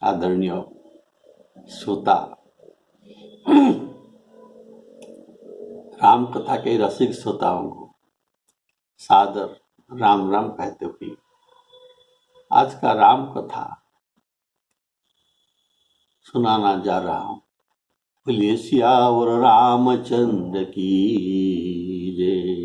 आदरणीय श्रोता, राम कथा के रसिक श्रोताओं को सादर राम राम कहते हुए आज का राम कथा सुनाना जा रहा हूं। बोलिए सियावर रामचंद्र की जय।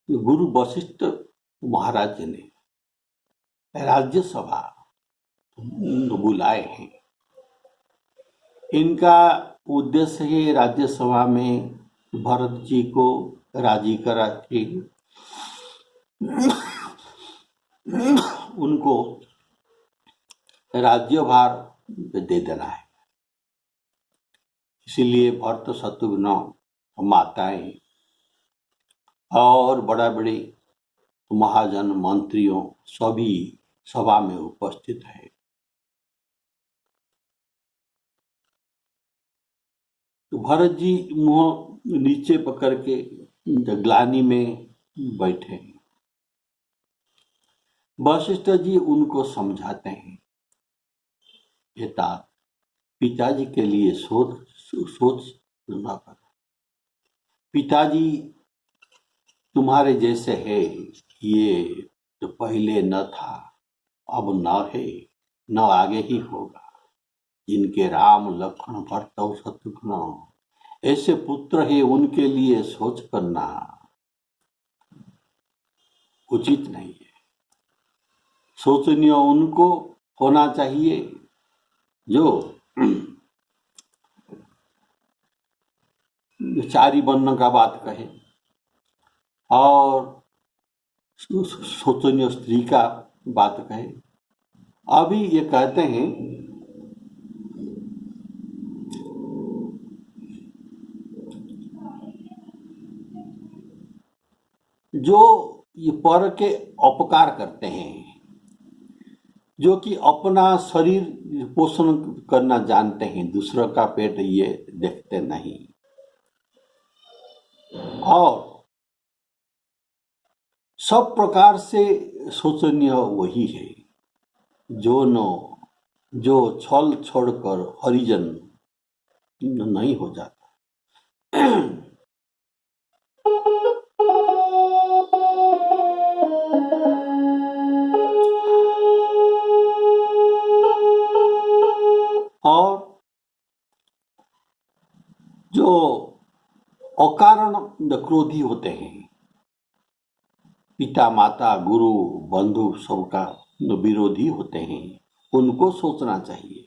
गुरु वशिष्ठ महाराज जी ने राज्यसभा बुलाए हैं। इनका उद्देश्य है राज्यसभा में भरत जी को राजी करा के उनको राज्यभार दे देना है। इसीलिए भरत शत्रुघ्न माताएं और बड़ा बड़े महाजन मंत्रियों सभी सभा में उपस्थित है। तो भरत जी मुंह नीचे पकड़ के ग्लानि में बैठे हैं। वशिष्ठ जी उनको समझाते हैं, बेटा पिताजी के लिए सोच न कर। पिताजी तुम्हारे जैसे है, ये तो पहले न था, अब न है, न आगे ही होगा। जिनके राम लक्ष्मण भरत और शत्रुघ्न ऐसे पुत्र है, उनके लिए सोच करना उचित नहीं है। सोचनीय उनको होना चाहिए जो चारी बनने का बात कहे और सोचनीय स्त्री का बात कहे। अभी ये कहते हैं जो ये पर के अपकार करते हैं, जो कि अपना शरीर पोषण करना जानते हैं, दूसरों का पेट ये देखते नहीं। और सब प्रकार से शोचनीय वही है जो छल छोड़कर हरिजन नहीं हो जाता। और जो अकारण क्रोधी होते हैं, पिता माता गुरु बंधु सबका विरोधी होते हैं, उनको सोचना चाहिए।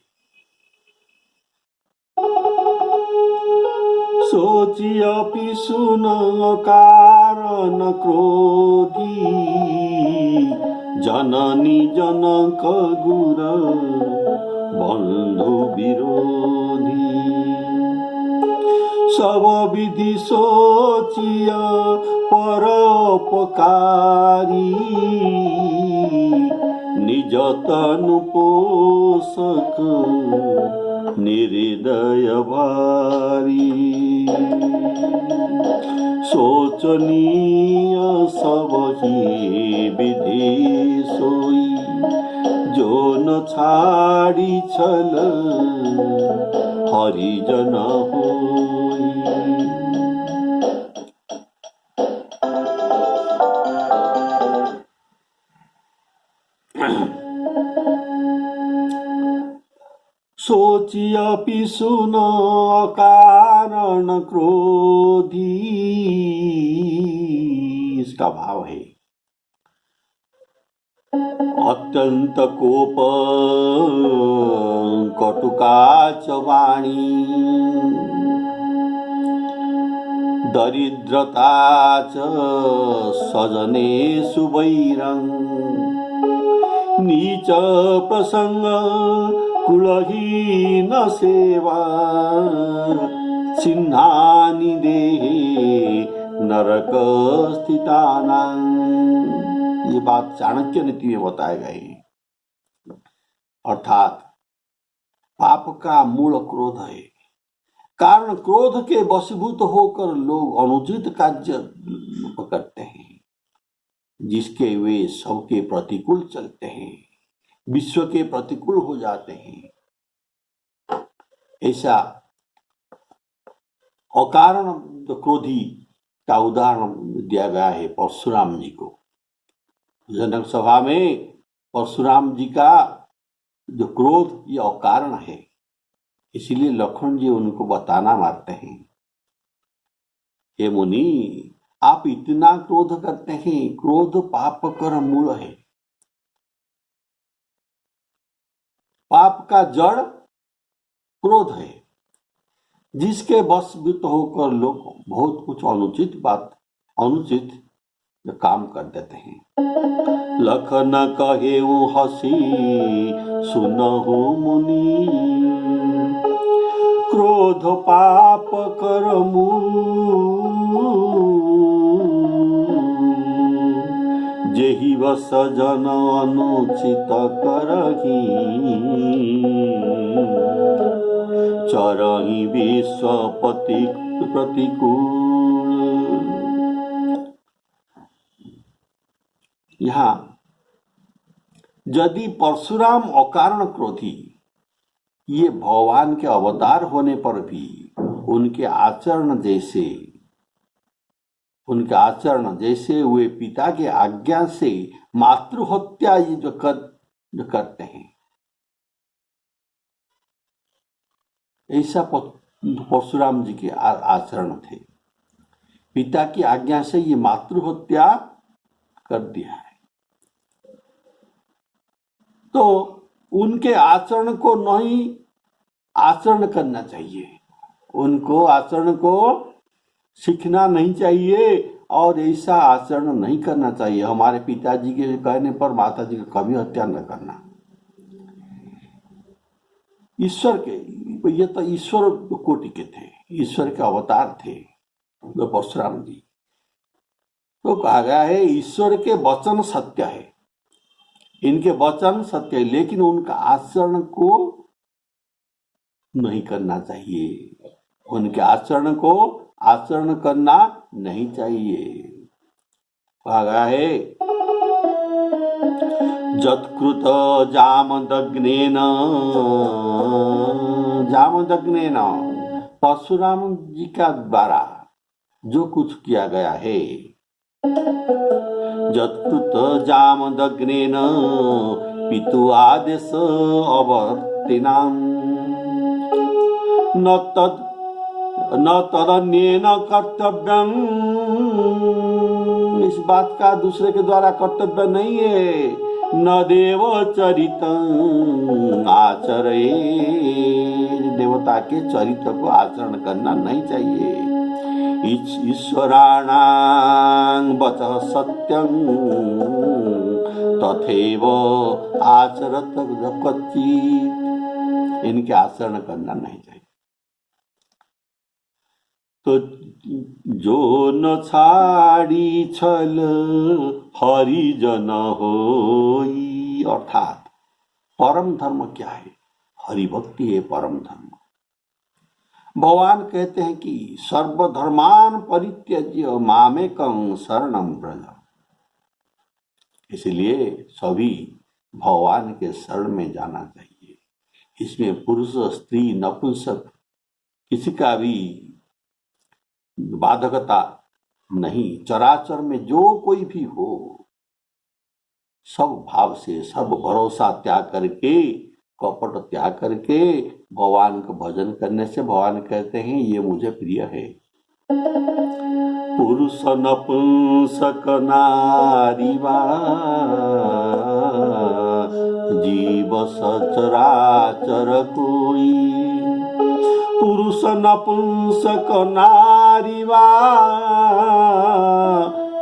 सोचियपि सुन कारण क्रोधी, जननी जनक गुर बंधु विरोधी। सब विधि सोचिय परोपकारी, निज तनु पोषक निर्दय भारी। सोचनीय सब ही विधि सोई, जो न छाड़ी छल हरिजन होई। सोचियपि सुन कारण क्रोधी, इसका भाव है अत्यंत कोप कटुकाच वाणी, दरिद्रता च सजनेषु वैरं, नीच प्रसंग कुलहीन सेवा, चिन्हानि देहे नरक स्थितानां। ये बात चाणक्य नीति में बताए गए। अर्थात पाप का मूल क्रोध है, कारण क्रोध के वशीभूत होकर लोग अनुचित कार्य करते हैं, जिसके वे सबके प्रतिकूल चलते हैं, विश्व के प्रतिकूल हो जाते हैं। ऐसा अकारण क्रोधी का उदाहरण दिया गया है परशुराम जी को। जनक सभा में परशुराम जी का जो क्रोध ये अकारण है, इसीलिए लक्ष्मण जी उनको बताना मारते हैं, हे मुनि आप इतना क्रोध करते हैं, क्रोध पाप कर मूल है, पाप का जड़ क्रोध है, जिसके वशभूत होकर लोग बहुत कुछ अनुचित काम कर देते हैं। लखन कहे हसी सुनहु मुनि, क्रोध पाप कर जेहि वस जन अनुचित करही, चरहि विश्वपति प्रतिकूल। यहाँ यदि परशुराम अकारण क्रोधी ये भगवान के अवतार होने पर भी उनके आचरण जैसे वे पिता के आज्ञा से मातृहत्या ये जो करते हैं, ऐसा परशुराम जी के आचरण थे। पिता की आज्ञा से ये मातृहत्या कर दिया है, तो उनके आचरण को नहीं आचरण करना चाहिए, उनको आचरण को सीखना नहीं चाहिए और ऐसा आचरण नहीं करना चाहिए। हमारे पिताजी के कहने पर माताजी का कभी हत्या न करना। ईश्वर के ये तो ईश्वर कोटि के थे, ईश्वर के अवतार थे जो परशुराम जी। तो कहा गया है ईश्वर के वचन सत्य है, इनके वचन सत्य है, लेकिन उनका आचरण को नहीं करना चाहिए, उनके आचरण को आचरण करना नहीं चाहिए। कहा गया है जत्कृत जामदग्नेन परशुराम जी का द्वारा जो कुछ किया गया है, जत्कृत जामदग्नेन पितु आदेश अवर्तिनाम न तदन्येन कर्तव्यम। इस बात का दूसरे के द्वारा कर्तव्य नहीं है। न देव चरितं आचरे, देवता के चरित्र को आचरण करना नहीं चाहिए। ईश्वराणां वचः सत्यं तथैव आचरत कच्चित्, इनके आचरण करना नहीं चाहिए। तो जो न छाड़ी छल हरिजन होई, अर्थात परम धर्म क्या है? हरिभक्ति है परम धर्म। भगवान कहते हैं कि सर्वधर्मान परित्यज्य मामेकं शरणं व्रज, इसलिए सभी भगवान के शरण में जाना चाहिए। इसमें पुरुष स्त्री नपुंसक किसी का भी बाधकता नहीं। चराचर में जो कोई भी हो, सब भाव से, सब भरोसा त्याग करके, कपट त्याग करके भगवान का भजन करने से भगवान कहते हैं ये मुझे प्रिय है। पुरुष नपुंसक नारी वा जीव सचराचर कोई, पुरुष नपुंसक नारी वा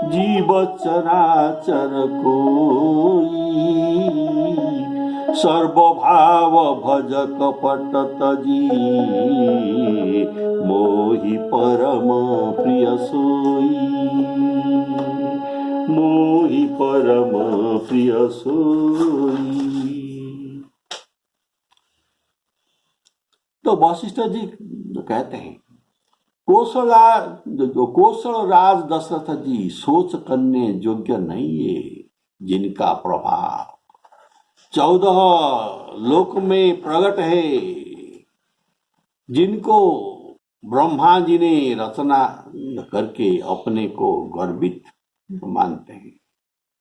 जीव चराचर कोई, सर्वभाव भज कपट तजी मोहि परम प्रिय सोई, मोहि परम प्रिय सोई। तो वशिष्ठ जी कहते हैं, कौशल राज दशरथ जी सोच करने योग्य नहीं है, जिनका प्रभाव 14 लोक में प्रकट है, जिनको ब्रह्मा जी ने रचना करके अपने को गर्वित मानते हैं।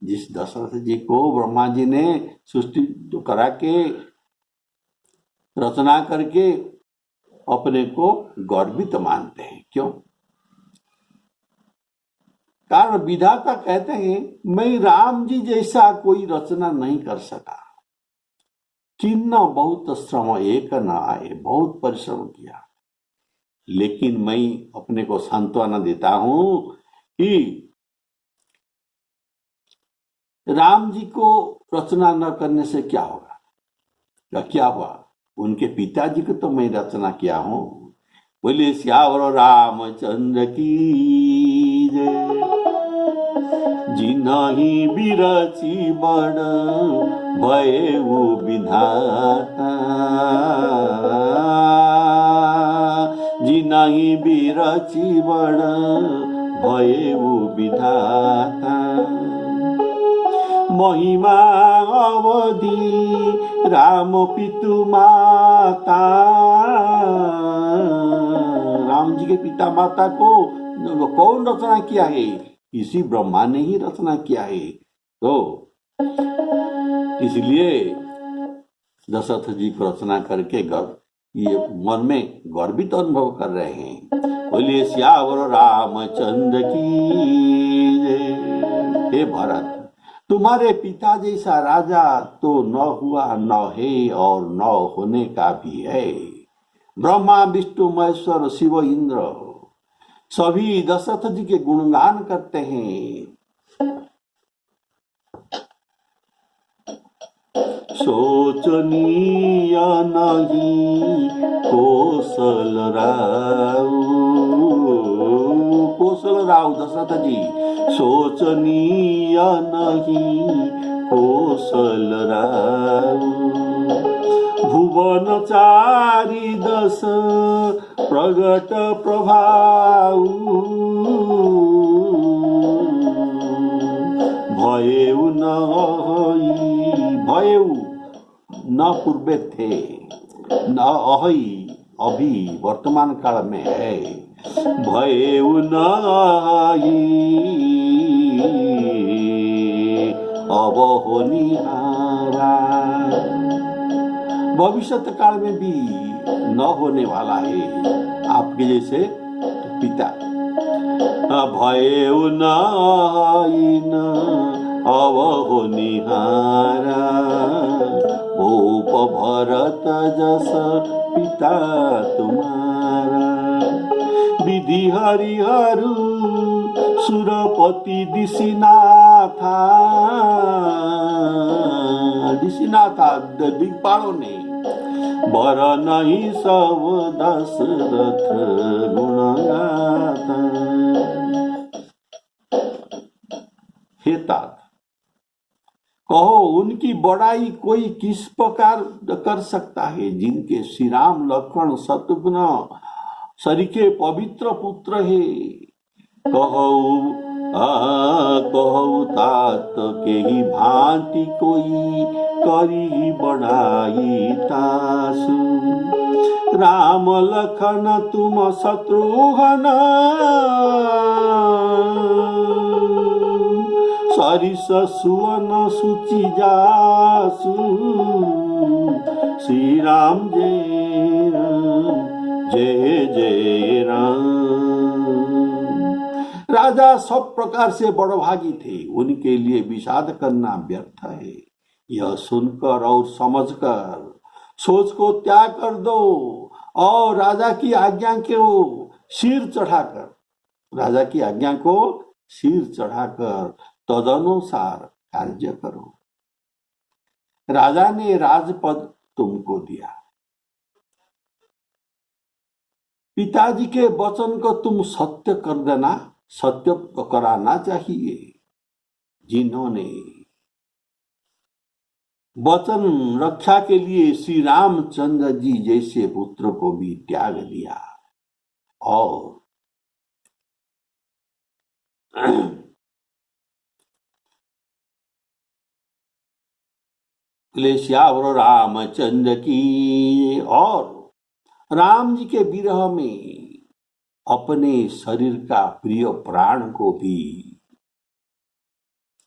जिस दशरथ जी को ब्रह्मा जी ने सृष्टि करा के रचना करके अपने को गर्वित मानते हैं। क्यों? कारण विधाता कहते हैं, मैं राम जी जैसा कोई रचना नहीं कर सका, किन्ना बहुत श्रम एक न आए, बहुत परिश्रम किया, लेकिन मैं अपने को सांत्वना देता हूं कि राम जी को रचना न करने से क्या होगा। क्या हुआ? उनके पिताजी को तो मैं रचना किया हूं। बोले श्यावर रामचंद्र की जय। जिनाही बिरची बड़ भयउ विधाता, जिनाही बिरची बड़ भयउ विधाता, महिमा अवधि राम पितु माता। राम जी के पिता माता को कौन रचना किया है? इसी ब्रह्मा ने ही रचना किया है। तो इसलिए दशरथ जी को रचना करके ये मन में गर्वित अनुभव कर रहे हैं। बोलिए श्यावर रामचंद्र की जय। हे भरत, तुम्हारे पिता जैसा राजा तो न हुआ, न है और न होने का भी है। ब्रह्मा विष्णु महेश्वर शिव इंद्र सभी दशरथ जी के गुणगान करते हैं। सोचनीय नहीं कौशल राव दशरथ जी, सोचनीय नहीं कौशल राव, भुवन चारि दश प्रगट प्रभाव, भयउ न भयउ न पूर्वे थे, न अहि अभी वर्तमान काल में है, भयउ न अब होनिहारा, भविष्य काल में भी न होने वाला है आपके जैसे पिता। भयउ न अब होनिहारा, भूप भरत जस पिता तुम्हारा, विधि हरिहरु सुरपति दिशिनाथा, दिशिनाथा दिक्पालों ने बर नहीं सब दशरथ गुणगाता। हे तात, कहो उनकी बड़ाई कोई किस प्रकार कर सकता है, जिनके श्री राम लक्ष्मण शत्रुघ्न सरीखे पवित्र पुत्र है। कहु तात के ही भांति कोई करी बड़ाई तासु, राम लखन तुम शत्रुघ्न सरिस सुवन सुचि जासु, श्री राम जय राम जय जय राम। राजा सब प्रकार से बड़भागी थे, उनके लिए विषाद करना व्यर्थ है। यह सुनकर और समझकर सोच को त्याग कर दो और राजा की आज्ञा को सिर चढ़ाकर, राजा की आज्ञा को सिर चढ़ाकर तदनुसार कार्य करो। राजा ने राजपद तुमको दिया, पिताजी के वचन को तुम सत्य कर देना, सत्य कराना चाहिए। जिन्होंने वचन रक्षा के लिए श्री रामचंद्र जी जैसे पुत्र को भी त्याग दिया, और बोले श्यावर रामचंद्र की। और राम जी के विरह में अपने शरीर का प्रिय प्राण को भी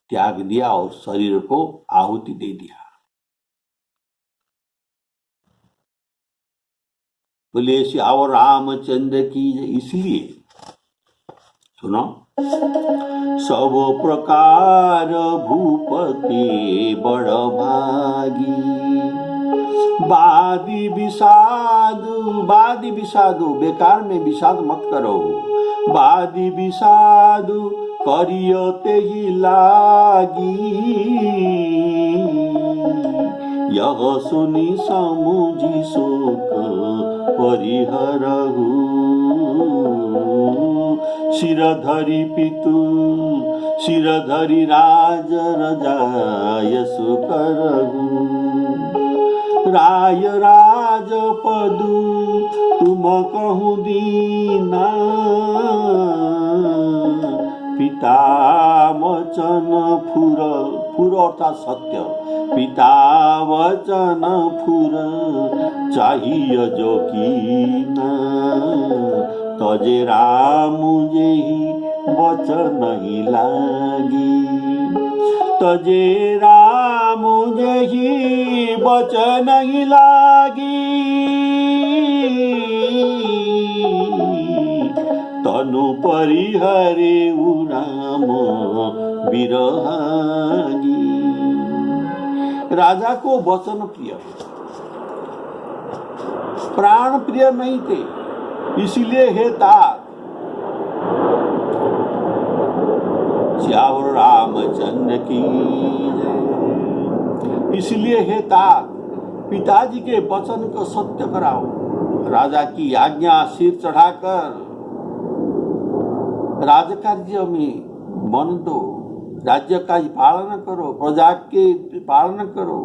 त्याग दिया और शरीर को आहुति दे दिया। बोले श्यावर रामचंद्र की। इसलिए सुनो, सब प्रकार भूपति बड़ भागी, वादी विषादु बेकार में विषाद मत करो। वादी विषादु करियते ही लागी, यह सुनी समुझी शोक परिहरहु। शिरधरि पितु शिरधरि राज रजाय सुकरहु। राय राज पदु तुम कहूँ दीना, पिता वचन फुर फुर अर्थात सत्य। पिता वचन फुर चाहिए जो कीना, तजे राम जेहि वचन ही लागी। तजे राम जेहि वचन ही लागी, तनु परिहरे राम विरहागी। राजा को वचन प्रिय, प्राण प्रिय नहीं थे, इसलिए हे तात श्यावर रामचंद्र की। इसलिए हे तात पिताजी के वचन को सत्य कराओ। राजा की आज्ञा सिर चढ़ाकर राजकार्य में मन दो, राज्य का पालन करो, प्रजा के पालन करो,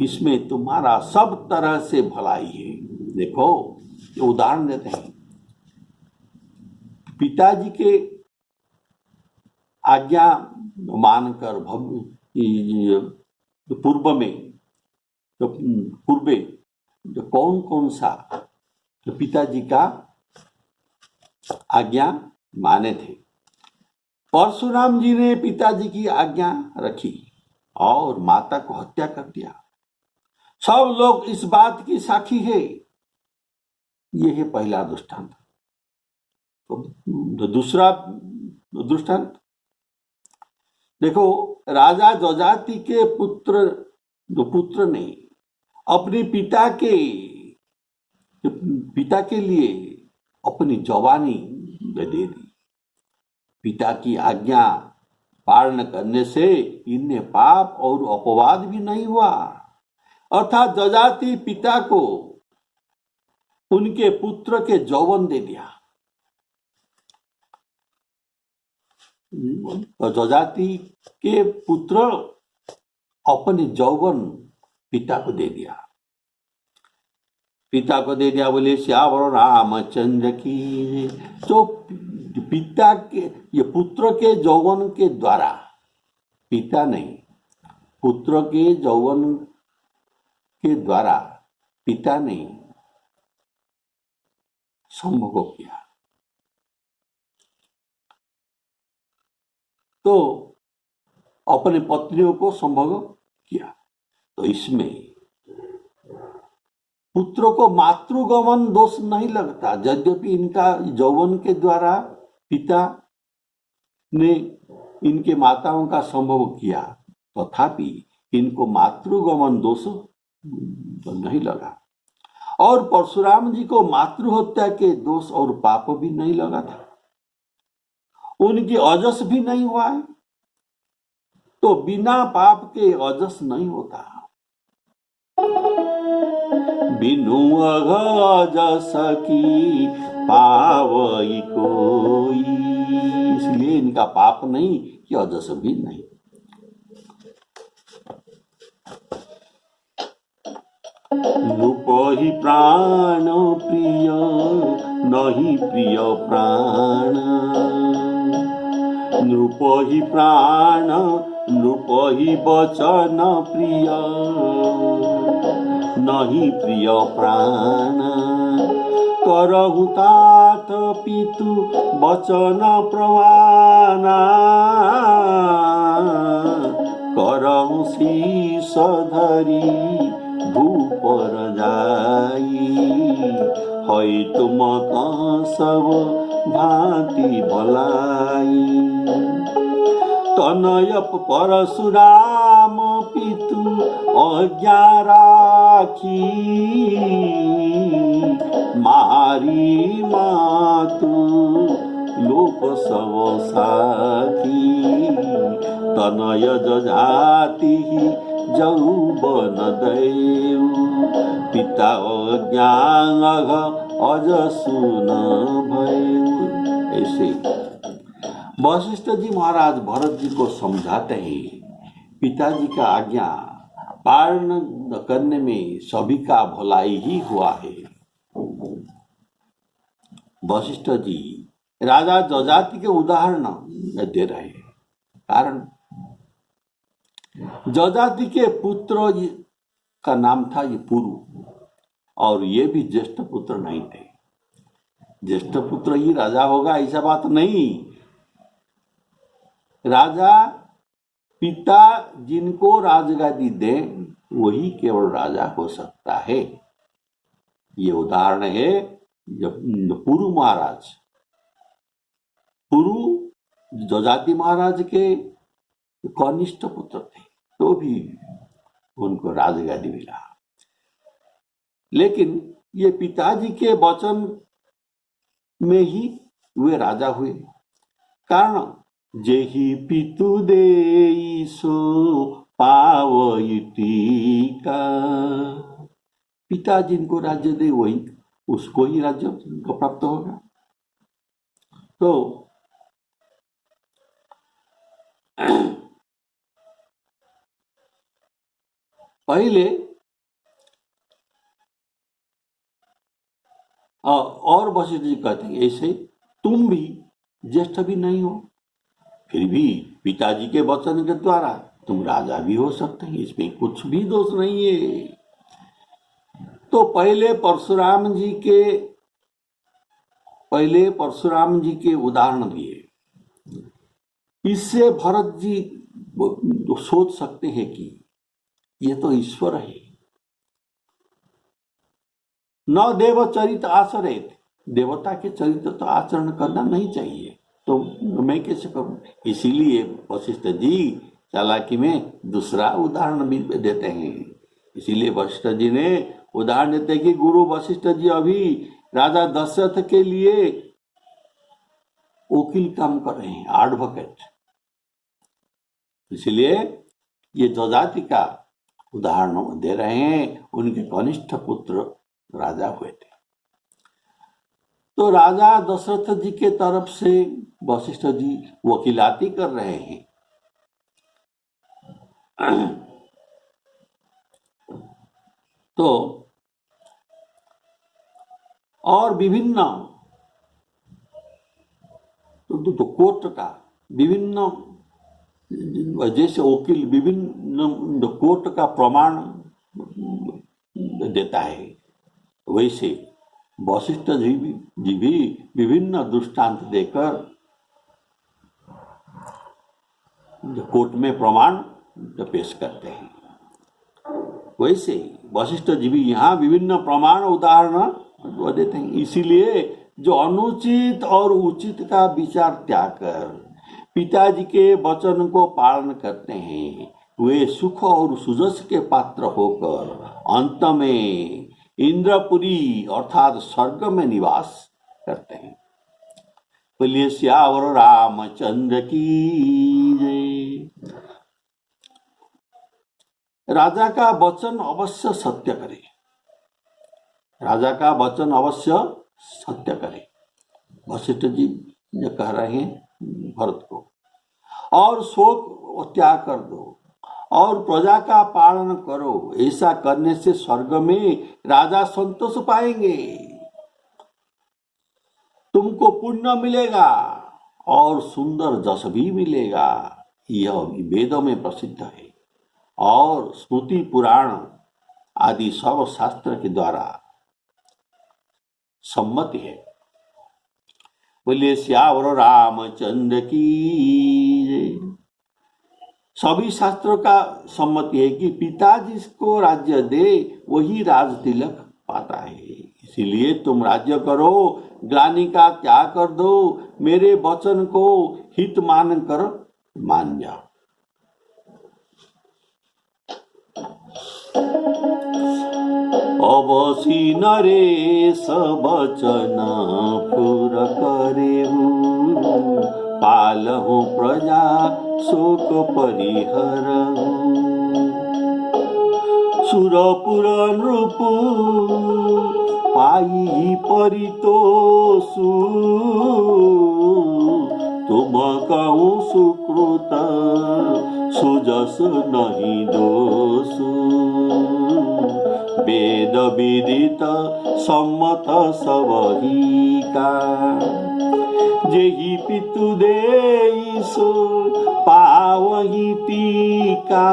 इसमें तुम्हारा सब तरह से भलाई है। देखो उदाहरण देते हैं, पिताजी के आज्ञा मानकर पूर्वे कौन कौन सा पिताजी का आज्ञा माने थे। परशुराम जी ने पिताजी की आज्ञा रखी और माता को हत्या कर दिया। सब लोग इस बात की साक्षी है। यह है पहला दृष्टांत। तो दूसरा दृष्टांत देखो, राजा जजाति के पुत्र ने अपने पिता के लिए अपनी जवानी दे दी। पिता की आज्ञा पालन करने से इन्हें पाप और अपवाद भी नहीं हुआ। अर्थात जजाति पिता को उनके पुत्र के यौवन दे दिया। जजाति के पुत्र अपने यौवन पिता को दे दिया। पिता को दे दिया। बोले श्यावर रामचंद्र की। तो पिता के ये पुत्र के यौवन के द्वारा, पिता नहीं, पुत्र के यौवन के द्वारा पिता ने संभोग किया। तो अपने पत्नियों को संभोग किया। तो इसमें पुत्रों को मातृगमन दोष नहीं लगता। यद्यपि इनका यौवन के द्वारा पिता ने इनके माताओं का संभोग किया, तथापि इनको मातृगमन दोष नहीं लगा। और परशुराम जी को मातृहत्या के दोष और पाप भी नहीं लगा था। उनकी अजस भी नहीं हुआ है। तो बिना पाप के अजस नहीं होता। बिनु अजस की पावई कोई, इसलिए इनका पाप नहीं कि अजस भी नहीं। नृपहि प्राण प्रिय नहीं प्रिय प्राण। नृप ही प्राण नृप ही वचन प्रिय, नहीं प्रिय प्राण। करहु तात पितु वचन प्रवाना, करहु शीश धरी भूपर जाई। है तुम सब भांति भलाई, तनय परशुराम पितु आज्ञा राखी। मारी मातु लोक सब साखी, तनय जजाति जौवन देव। पिता अज्ञान अज सुन भयउ। ऐसे वशिष्ठ जी महाराज भरत जी को समझाते हैं, पिताजी का आज्ञा पालन करने में सभी का भलाई ही हुआ है। वशिष्ठ जी राजा जजाति के उदाहरण दे रहे हैं, कारण जजाति के पुत्र का नाम था ये पुरु, और ये भी ज्येष्ठ पुत्र नहीं थे। ज्येष्ठ पुत्र ही राजा होगा ऐसा बात नहीं। राजा पिता जिनको राजगादी दे वही केवल राजा हो सकता है। ये उदाहरण है पुरु महाराज। पुरु जजाति महाराज के कनिष्ठ पुत्र थे, तो भी उनको राजगादी मिला। लेकिन ये पिताजी के वचन में ही वे राजा हुए। कारण जेहि पितु देई सो पावई टीका, पिता जिनको राज्य दे वही उसको ही राज्य प्राप्त होगा। तो पहले और वशिष्ठ जी कहते हैं, ऐसे तुम भी ज्येष्ठ भी नहीं हो, फिर भी पिताजी के वचन के द्वारा तुम राजा भी हो सकते हैं, इसमें कुछ भी दोष नहीं है। तो पहले परशुराम जी के उदाहरण दिए। इससे भरत जी सोच सकते हैं कि ये तो ईश्वर है। न देव चरित आचरित, देवता के चरित्र तो आचरण करना नहीं चाहिए, तो मैं कैसे करूं? इसीलिए वशिष्ठ जी चालाकी में दूसरा उदाहरण भी देते हैं। इसीलिए वशिष्ठ जी ने उदाहरण देते हैं कि गुरु वशिष्ठ जी अभी राजा दशरथ के लिए वकील काम कर रहे हैं, एडवोकेट। इसलिए ये जजाति का उदाहरण दे रहे हैं। उनके कनिष्ठ पुत्र राजा हुए थे। तो राजा दशरथ जी के तरफ से वशिष्ठ जी वकीलाती कर रहे हैं। तो और विभिन्न तो कोर्ट का विभिन्न, जैसे वकील विभिन्न कोर्ट का प्रमाण देता है, वैसे वशिष्ठ जी भी विभिन्न दृष्टांत देकर कोर्ट में प्रमाण पेश करते हैं। वैसे वशिष्ठ जी भी यहाँ विभिन्न प्रमाण उदाहरण देते हैं। इसीलिए जो अनुचित और उचित का विचार त्याग कर पिताजी के वचन को पालन करते हैं, वे सुख और सुजस के पात्र होकर अंत में इंद्रपुरी अर्थात स्वर्ग में निवास करते हैं। बोलिए श्यावर रामचंद्र की जय। राजा का वचन अवश्य सत्य करे, राजा का वचन अवश्य सत्य करे, वशिष्ठ जी ने कह रहे हैं भरत को। और शोक त्याग कर दो और प्रजा का पालन करो, ऐसा करने से स्वर्ग में राजा संतोष पाएंगे। तुमको पुण्य मिलेगा और सुंदर जस भी मिलेगा। यह वेदों में प्रसिद्ध है और स्मृति पुराण आदि सब शास्त्र के द्वारा सम्मति है। बोलिए श्यावर रामचंद्र की जय। सभी शास्त्रों का सम्मति है कि पिता जिसको राज्य दे वही राज तिलक पाता है। इसीलिए तुम राज्य करो, ग्लानि का त्याग कर दो, मेरे वचन को हित मान कर मान जाओ। अवसी नरेश वचन पुर करेहु, पालहु प्रजा शोक परिहरहु। सुरपुर नृप पाई परितोषु, तुम कहूँ सुकृत सुजस नहीं दोषु। वेद विदित सम्मत सबही का, जेहि पितु देसो पावहि टीका।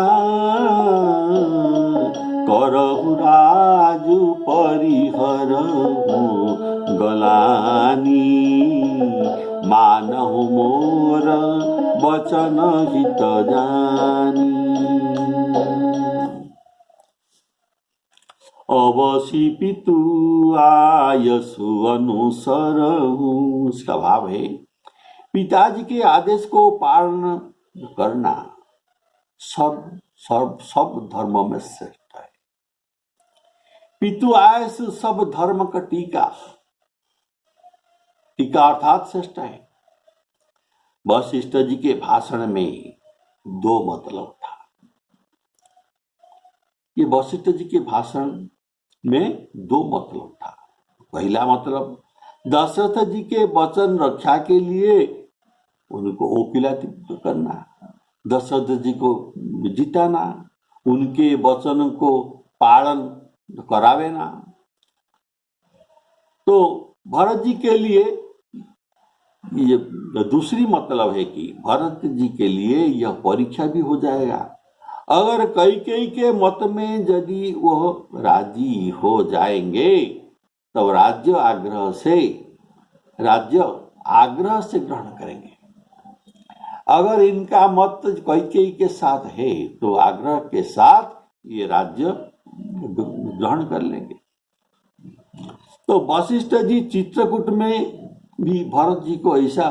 करहु राजु परिहरहु गलानी, मानहु मोर वचन हित जानी। अवसी पितु आयसु अनुसरहु। इसका भाव है पिताजी के आदेश को पालन करना सब धर्मों में श्रेष्ठ है। पितु आयस सब धर्म का टीका, टीका अर्थात श्रेष्ठ है। वशिष्ठ जी के भाषण में दो मतलब था। ये वशिष्ठ जी के भाषण में दो मतलब था। पहला मतलब दशरथ जी के वचन रक्षा के लिए उनको ओकिलाती करना, दशरथ जी को जिताना, उनके वचन को पालन करावेना। तो भरत जी के लिए ये दूसरी मतलब है कि भरत जी के लिए यह परीक्षा भी हो जाएगा। अगर कैकेयी के मत में यदि वह राजी हो जाएंगे तब राज्य आग्रह से ग्रहण करेंगे। अगर इनका मत कैकेयी के साथ है तो आग्रह के साथ ये राज्य ग्रहण कर लेंगे। तो वशिष्ठ जी चित्रकूट में भी भरत जी को ऐसा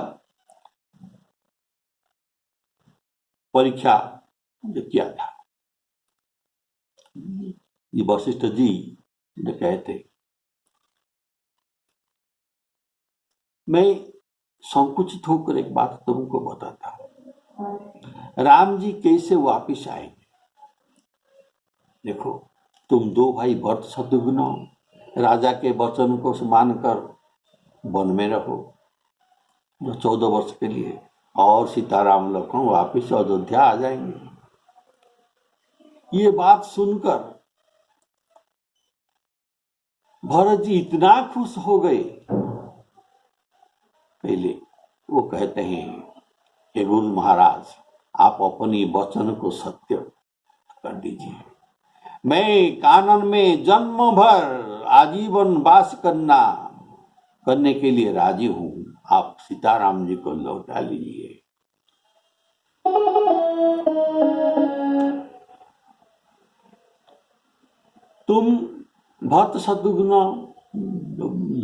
परीक्षा किया था। ये वशिष्ठ जी ने कहते, मैं संकुचित होकर एक बात तुमको बताता हूं। राम जी कैसे वापिस आएंगे? देखो, तुम दो भाई भरत शत्रुघ्न राजा के वचन को मानकर वन में रहो 14 वर्ष के लिए, और सीताराम लखन वापिस अयोध्या आ जाएंगे। ये बात सुनकर भरत जी इतना खुश हो गए। पहले वो कहते हैं, हे गुरु महाराज, आप अपनी वचन को सत्य कर दीजिए। मैं कानन में जन्म भर आजीवन वास करने के लिए राजी हूं। आप सीताराम जी को लौटा लीजिए। तुम भरत शत्रुघ्न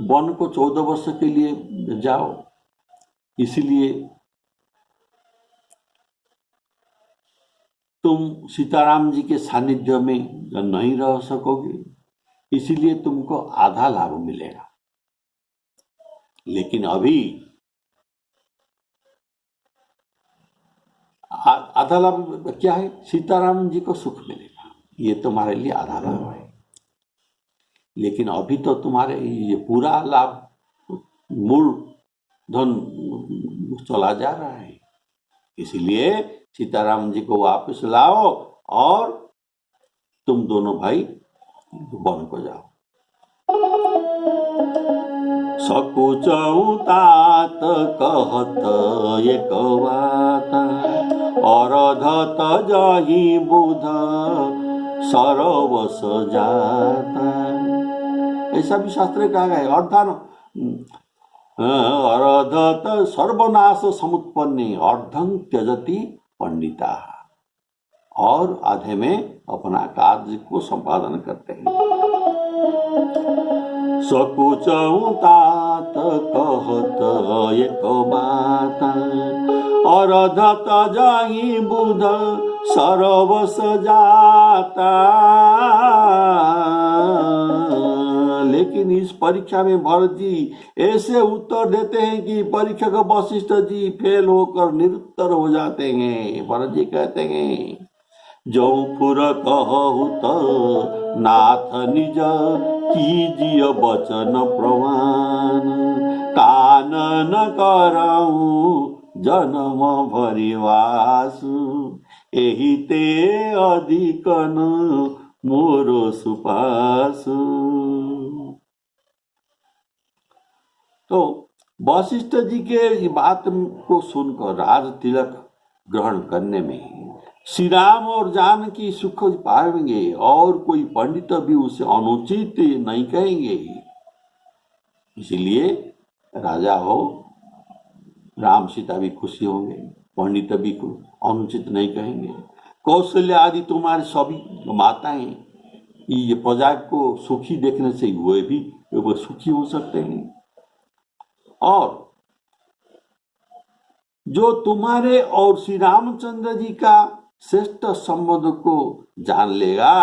वन को 14 वर्ष के लिए जाओ, इसलिए तुम सीताराम जी के सानिध्य में नहीं रह सकोगे, इसीलिए तुमको आधा लाभ मिलेगा। लेकिन अभी आधा लाभ क्या है? सीताराम जी को सुख मिलेगा, ये तुम्हारे लिए आधा लाभ है। लेकिन अभी तो तुम्हारे ये पूरा लाभ मूल धन चला जा रहा है। इसलिए सीताराम जी को वापस लाओ और तुम दोनों भाई वन को जाओ। सकुचऊ तात कहत एक बात, अरधत जही बुध सरवस जाता। ऐसा भी शास्त्र कहा गया है। अरधत सर्वनाश समुत्पन्ने अर्धं त्यजति पंडिता, और आधे में अपना कार्य को संपादन करते हैं। सकुचऊ तात कहत एक बात, अरधत जही बुध सरवस जाता। लेकिन इस परीक्षा में भरत जी ऐसे उत्तर देते हैं कि परीक्षक वशिष्ठ जी फेल होकर निरुत्तर हो जाते हैं। भरत जी कहते हैं, जो पुर कहु त नाथ निज कीजिय वचन प्रमाण, कानन कराऊं जन्म भरिवासु, एही ते अधिकन मोरो सुपासु। तो वशिष्ठ जी के बात को सुनकर राज तिलक ग्रहण करने में श्री राम और जानकी सुख पाएंगे, और कोई पंडित भी उसे अनुचित नहीं कहेंगे। इसलिए राजा हो, राम सीता भी खुशी होंगे, पंडित भी अनुचित नहीं कहेंगे। कौशल्या आदि तुम्हारे सभी माताएं ये प्रजा को सुखी देखने से वे भी वो सुखी हो सकते हैं। और जो तुम्हारे और श्री रामचंद्र जी का श्रेष्ठ संबंध को जान लेगा,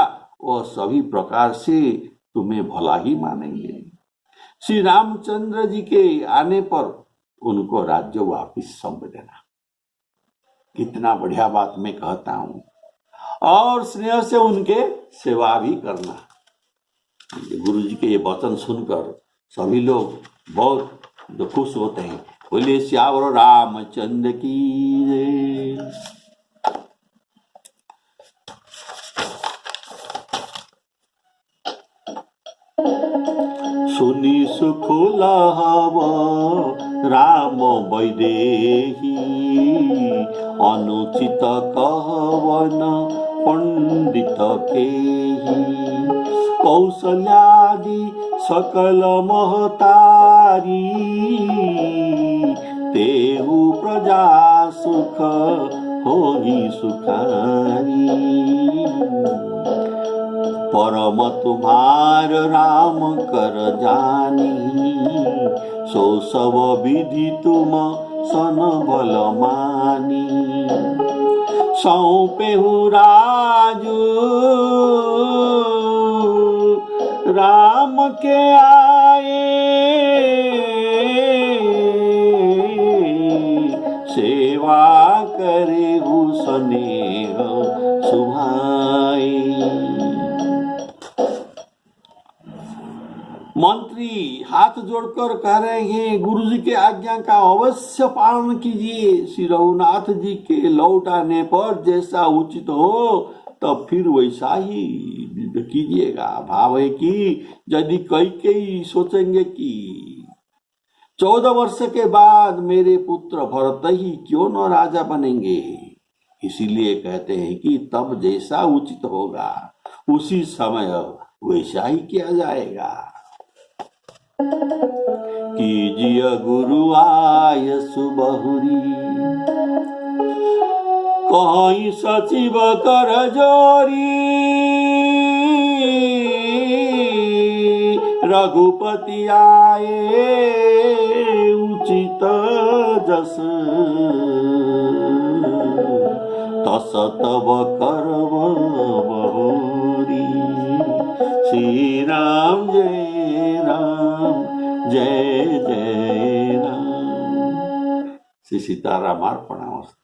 वह सभी प्रकार से तुम्हें भला ही मानेंगे। श्री रामचंद्र जी के आने पर उनको राज्य वापिस सौंप देना। कितना बढ़िया बात मैं कहता हूं। और स्नेह से उनके सेवा भी करना। गुरु जी के ये वचन सुनकर सभी लोग बहुत खुश होते हैं। बोले श्यावर रामचंद्र की जय। सुनी सुख लहब राम वैदेही, अनुचित कहवन पंडित केही, कौशल्यादि सकल महतारी, तेहु प्रजा सुख होही सुखारी। परम तुम्हार राम कर जानी, सो सब विधि तुम सन भल मानी। सौंपेहु राजू राम के आए, सेवा करेहु स्नेह सुभाए। मंत्री हाथ जोड़कर कह रहे हैं, गुरु जी के आज्ञा का अवश्य पालन कीजिए। श्री रघुनाथ जी के लौट आने पर जैसा उचित हो तब फिर वैसा ही कीजिएगा। भाव है कि यदि कई सोचेंगे कि 14 वर्ष के बाद मेरे पुत्र भरत ही क्यों न राजा बनेंगे, इसीलिए कहते हैं कि तब जैसा उचित होगा उसी समय वैसा ही किया जाएगा। कीजिय गुरु आय सुबहुरी, कहीं सचिव कर जोरी, रघुपति आए उचित जस, तस तब करब बहुरी। श्री राम जय राम जय जय राम। श्री सीताराम अर्पणमस्तु।